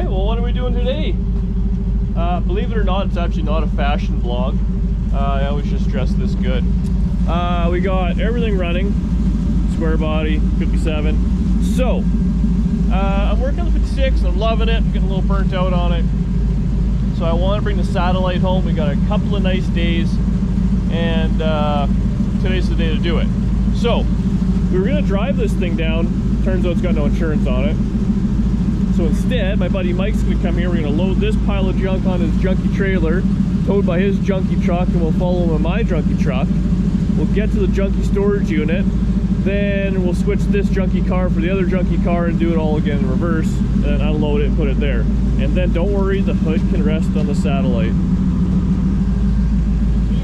Alright, well what are we doing today? Believe it or not, it's actually not a fashion vlog. I always just dress this good. We got everything running. Square body, 57. So, I'm working on the 56 and I'm loving it. I'm getting a little burnt out on it. So I want to bring the Satellite home. We got a couple of nice days and today's the day to do it. So, we were going to drive this thing down. Turns out it's got no insurance on it. So instead, my buddy Mike's going to come here. We're going to load this pile of junk on his junky trailer, towed by his junky truck, and we'll follow him on my junky truck. We'll get to the junky storage unit, then we'll switch this junky car for the other junky car and do it all again in reverse, and then unload it and put it there. And then don't worry, the hood can rest on the Satellite.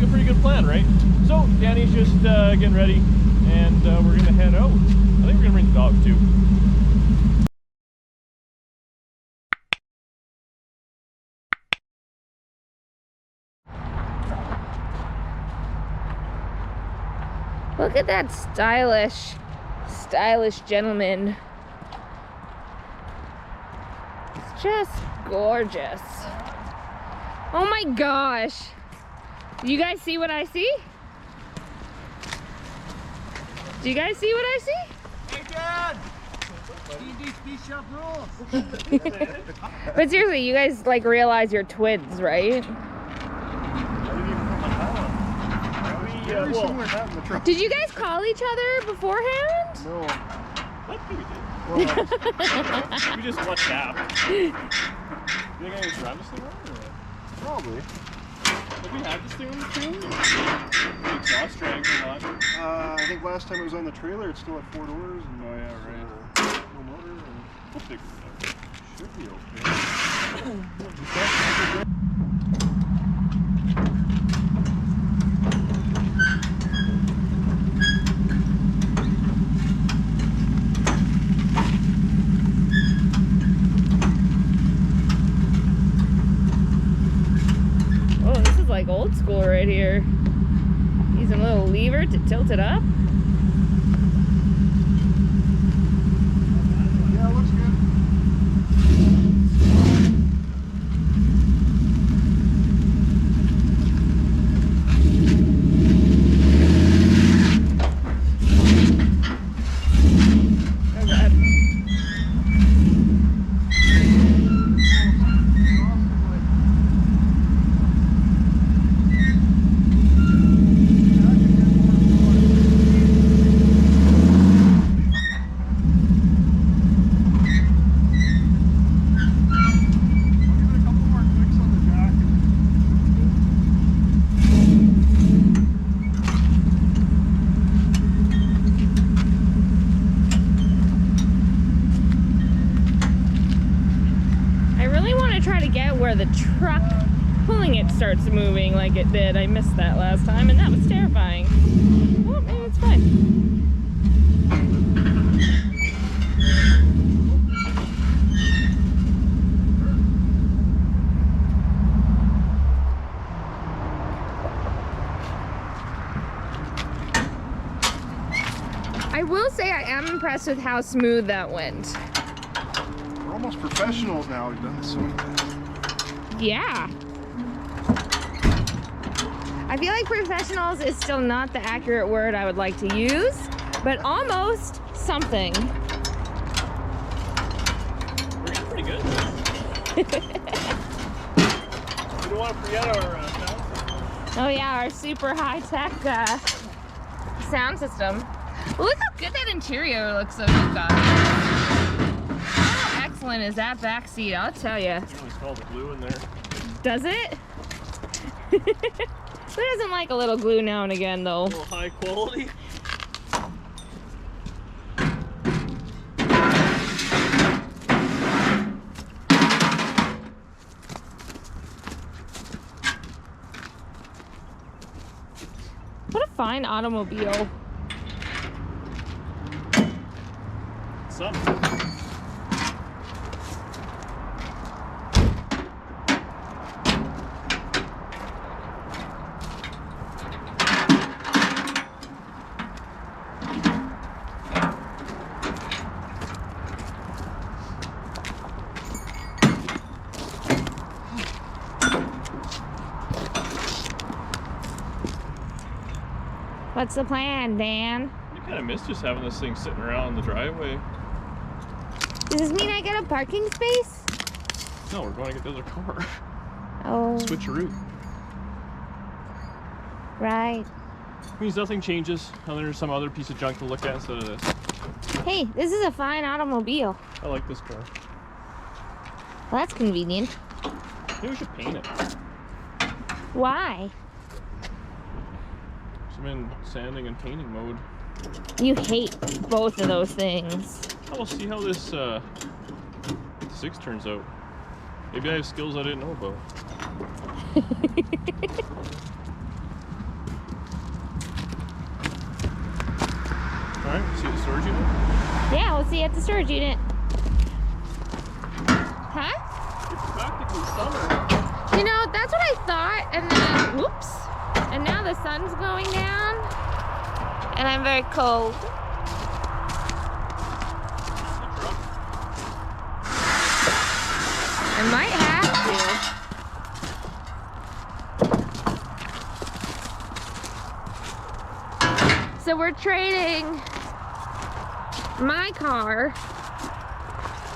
A pretty good plan, right? So Dani's just getting ready, and we're going to head out. I think we're going to bring the dog too. Look at that stylish gentleman. It's just gorgeous. Oh my gosh. Do you guys see what I see? Do you guys see what I see? Hey Dad! ddspeedshop rules! But seriously, you guys like realize you're twins, right? Did you guys call each other beforehand? No. What we did? Well, we just WhatsApp. You think I need to run this thing on or what? Probably. Have we had this thing on the trailer? The exhaust drags a lot. I think last time it was on the trailer, it's still at 4 doors. And, oh yeah, right. No motor. And we'll figure it out. Should be okay. Like old school right here. Using a little lever to tilt it up. Yeah, it looks good. Where the truck pulling it starts moving like it did. I missed that last time and that was terrifying. Well, maybe it's fine. I will say I am impressed with how smooth that went. We're almost professionals now. We've done this so many times. Yeah. I feel like professionals is still not the accurate word I would like to use, but almost something. We're getting pretty good. We don't want to forget our sound system. Oh yeah, our super high-tech sound system. Well, look how good that interior looks though you've got. How excellent is that back seat, I'll tell you. You always smell the glue in there. Does it? Who doesn't like a little glue now and again though? A little high quality. What a fine automobile. Something. What's the plan, Dan? I kind of miss just having this thing sitting around the driveway. Does this mean I get a parking space? No, we're going to get the other car. Oh. Switch your route. Right. Means nothing changes, and there's some other piece of junk to look at instead of this. Hey, this is a fine automobile. I like this car. Well, that's convenient. Maybe we should paint it. Why? I'm in sanding and painting mode. You hate both of those things. Oh, we'll see how this 6 turns out. Maybe I have skills I didn't know about. Alright, see you at the storage unit? Yeah, we'll see you at the storage unit. Huh? It's practically summer. You know, that's what I thought, and then, whoops. And now the sun's going down, and I'm very cold. I might have to. So we're trading my car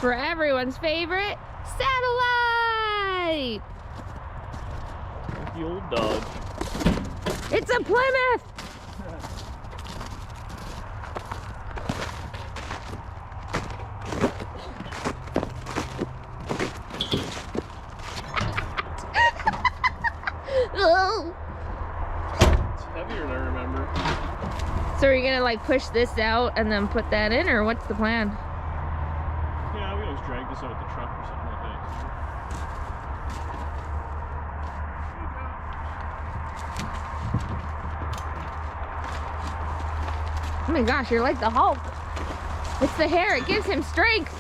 for everyone's favorite Satellite. Like the old Dodge. It's a Plymouth. It's heavier than I remember. So are you gonna like push this out and then put that in, or what's the plan? Yeah, we always drag this out with the truck or something like that. Oh my gosh, you're like the Hulk. It's the hair, it gives him strength.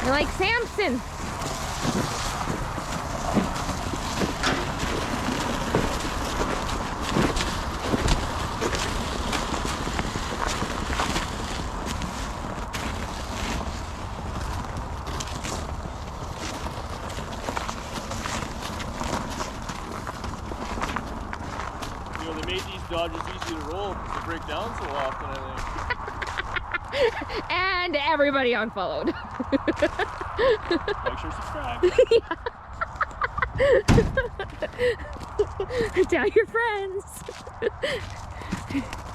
You're like Samson. Dodge is easy to roll because they break down so often, I think. And everybody unfollowed. Make sure subscribe. Tell your friends.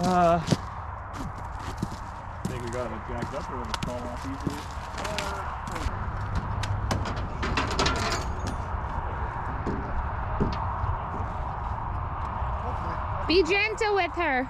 I think we got it jacked up or it'll fall off easily. Be gentle with her.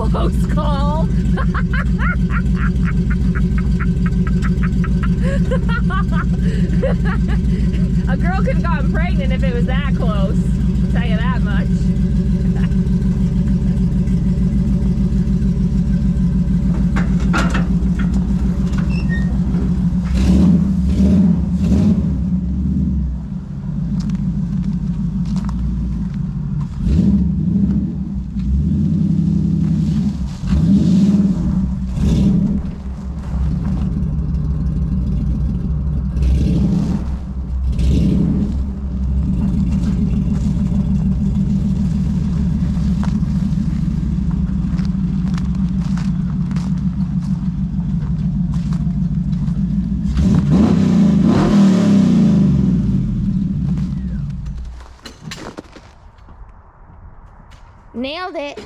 Close call. A girl could have gotten pregnant if it was that close. I'll tell you that much. Nailed it.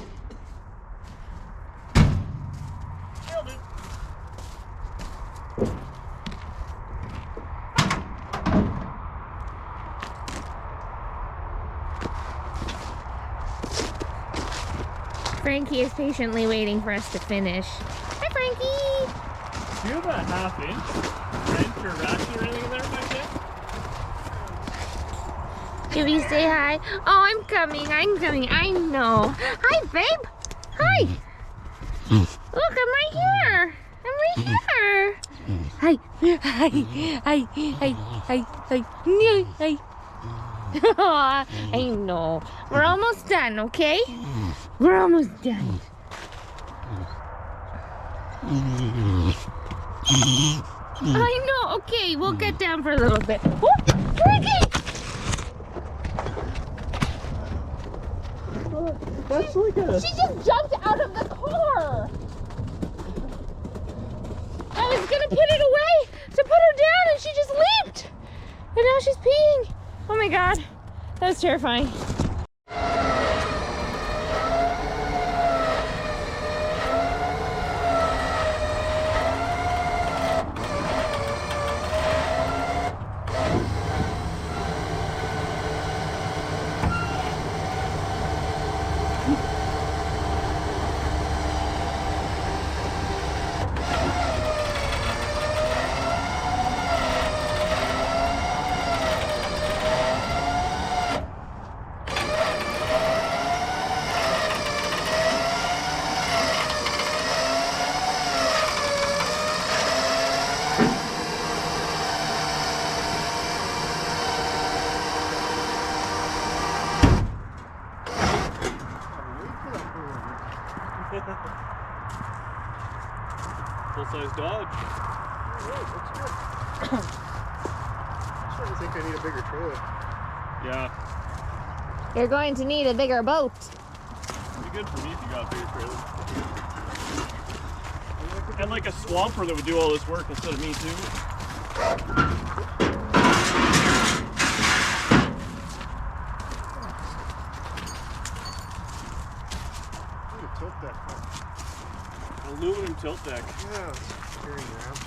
Nailed it. Frankie is patiently waiting for us to finish. Hi, Frankie. Do you have a half-inch wrench or ratchet or anything in there by chance? Did we say hi? Oh, I'm coming. I know. Hi, babe. Hi. Look, I'm right here. I'm right here. Hi. Hi. Hi. Hi. Hi. Hi. Hi. I know. We're almost done, okay? We're almost done. I know. Okay, we'll get down for a little bit. Oh, Ricky! That's like a... She just jumped out of the car. I was gonna put it away to put her down, and she just leaped. And now she's peeing. Oh my god, that was terrifying. Full-size Dodge. Alright, that's good. I'm starting to think I need a bigger trailer. Yeah. You're going to need a bigger boat. It'd be good for me if you got a bigger trailer. And like a swamper that would do all this work instead of me too. Tilt deck. Aluminum tilt deck. Yeah, it's carrying around.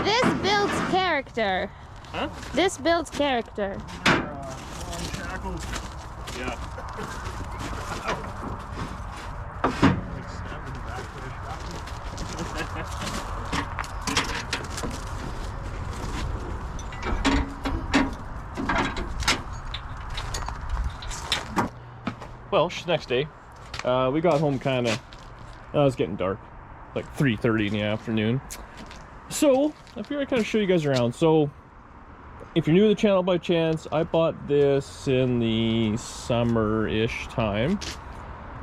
This builds character. Huh? This builds character. Long shackles. Yeah. Like stabbed in the back with a Well, next day, we got home kind of, it was getting dark, like 3:30 in the afternoon. So, I figured I'd kind of show you guys around. So, if you're new to the channel by chance, I bought this in the summer-ish time.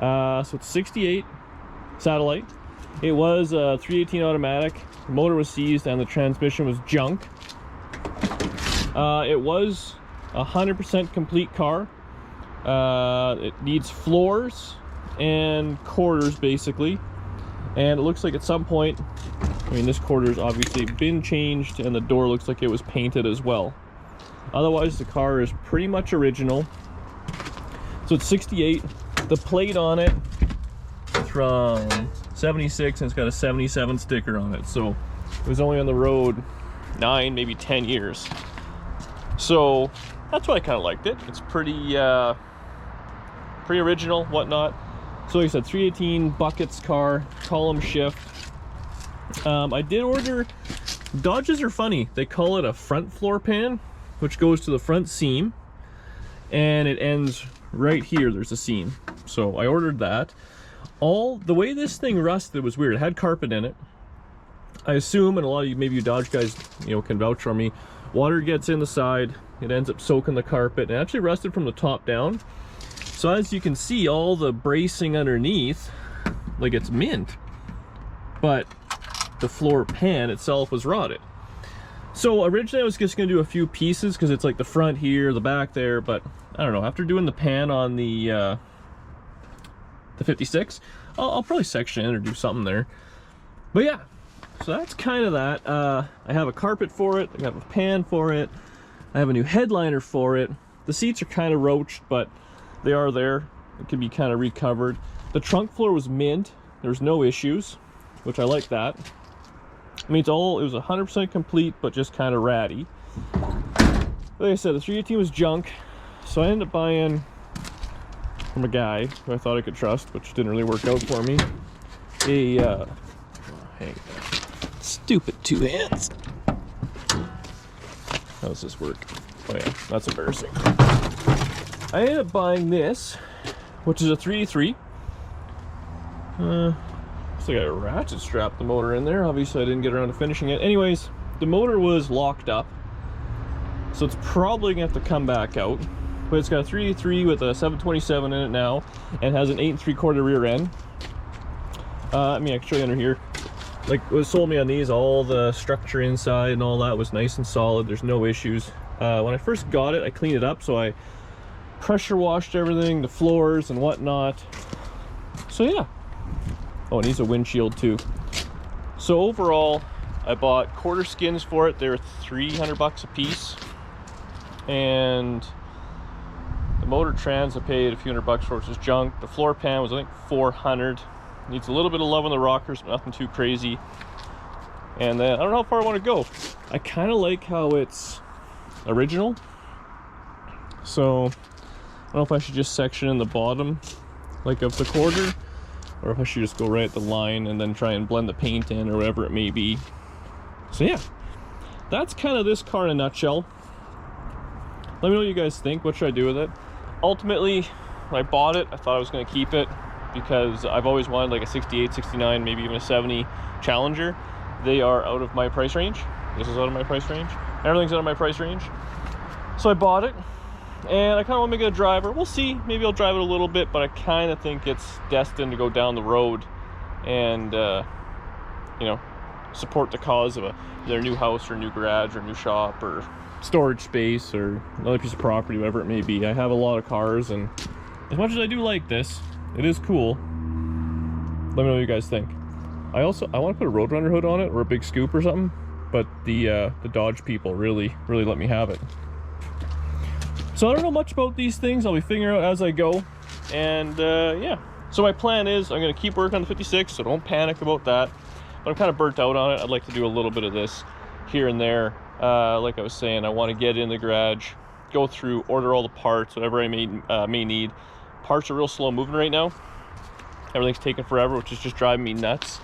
So it's 68 Satellite. It was a 318 automatic. The motor was seized and the transmission was junk. It was a 100% complete car. It needs floors and quarters basically, and it looks like at some point, I mean, this quarter's obviously been changed and the door looks like it was painted as well. Otherwise the car is pretty much original. So it's 68. The plate on it is from 76 and it's got a 77 sticker on it, so it was only on the road 9, maybe 10 years. So that's why I kind of liked it. It's pretty pretty original, whatnot. So like I said, 318 buckets car, column shift. I did order, Dodges are funny. They call it a front floor pan, which goes to the front seam, and it ends right here. There's a seam. So I ordered that. The way this thing rusted was weird. It had carpet in it. I assume, and a lot of you, maybe you Dodge guys, you know, can vouch for me, water gets in the side, it ends up soaking the carpet, and it actually rusted from the top down. So as you can see, all the bracing underneath, like it's mint, but the floor pan itself was rotted. So originally I was just gonna do a few pieces because it's like the front here, the back there, but I don't know, after doing the pan on the 56, I'll probably section it or do something there. But yeah, so that's kind of that. I have a carpet for it, I have a pan for it, I have a new headliner for it. The seats are kind of roached, but they are there. It can be kind of recovered. The trunk floor was mint. There was no issues, which I like that. I mean, it was 100% complete, but just kind of ratty. Like I said, the 318 was junk, so I ended up buying from a guy who I thought I could trust, which didn't really work out for me. Stupid two hands. How does this work? Oh yeah, that's embarrassing. I ended up buying this, which is a 383. Looks like I ratchet strapped the motor in there. Obviously I didn't get around to finishing it. Anyways, the motor was locked up, so it's probably gonna have to come back out. But it's got a 383 with a 727 in it now, and has an 8 3/4 rear end. I mean, I can show you under here. Like, what sold me on these, all the structure inside and all that was nice and solid. There's no issues. When I first got it, I cleaned it up, so I pressure washed everything, the floors and whatnot. So yeah. Oh, it needs a windshield too. So overall, I bought quarter skins for it. They were $300 a piece, and the motor trans I paid a few $100 for, which is junk. The floor pan was, I think, $400. Needs a little bit of love on the rockers, but nothing too crazy. And then I don't know how far I want to go. I kind of like how it's original, so I don't know if I should just section in the bottom, like of the quarter, or if I should just go right at the line and then try and blend the paint in or whatever it may be. So yeah, that's kind of this car in a nutshell. Let me know what you guys think. What should I do with it? Ultimately, when I bought it, I thought I was going to keep it because I've always wanted like a 68, 69, maybe even a 70 Challenger. They are out of my price range. This is out of my price range. Everything's out of my price range. So I bought it, and I kind of want to make it a driver. We'll see. Maybe I'll drive it a little bit, but I kind of think it's destined to go down the road and, you know, support the cause of their new house or new garage or new shop or storage space or another piece of property, whatever it may be. I have a lot of cars, and as much as I do like this, it is cool. Let me know what you guys think. I want to put a Roadrunner hood on it, or a big scoop or something, but the Dodge people really let me have it. So I don't know much about these things. I'll be figuring out as I go, and yeah. So my plan is I'm going to keep working on the 56, so don't panic about that. But I'm kind of burnt out on it. I'd like to do a little bit of this here and there. Like I was saying, I want to get in the garage, go through, order all the parts, whatever I may need. Parts are real slow moving right now. Everything's taking forever, which is just driving me nuts.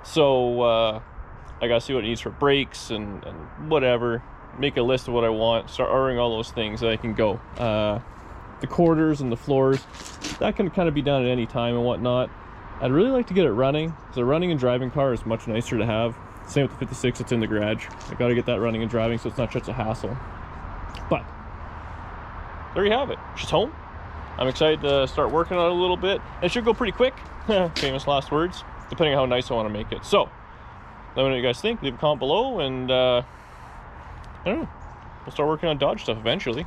So I gotta see what it needs for brakes and whatever. Make a list of what I want, start ordering all those things that I can go. The quarters and the floors, that can kind of be done at any time and whatnot. I'd really like to get it running, because a running and driving car is much nicer to have. Same with the 56, it's in the garage. I gotta get that running and driving so it's not such a hassle. But there you have it. She's home. I'm excited to start working on it a little bit. It should go pretty quick. Famous last words, depending on how nice I want to make it. So let me know what you guys think. Leave a comment below, and I don't know, we'll start working on Dodge stuff eventually.